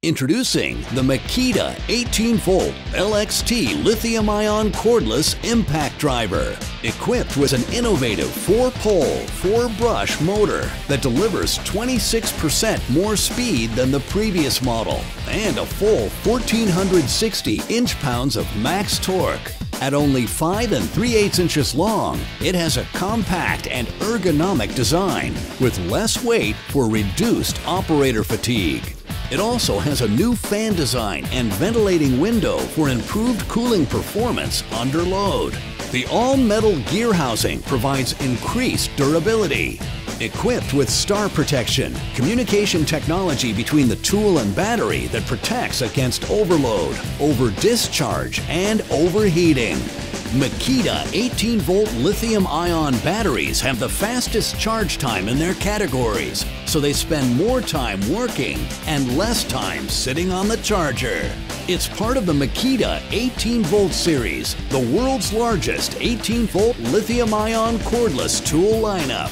Introducing the MAKITA 18V LXT Lithium-Ion Cordless Impact Driver. Equipped with an innovative 4-pole, 4-brush motor that delivers 26% more speed than the previous model and a full 1,460 inch-pounds of max torque. At only 5 3/8 inches long, it has a compact and ergonomic design with less weight for reduced operator fatigue. It also has a new fan design and ventilating window for improved cooling performance under load. The all-metal gear housing provides increased durability. Equipped with star protection, communication technology between the tool and battery that protects against overload, over-discharge, and overheating. MAKITA 18V lithium-ion batteries have the fastest charge time in their categories, so they spend more time working and less time sitting on the charger. It's part of the MAKITA 18V series, the world's largest 18V lithium-ion cordless tool lineup.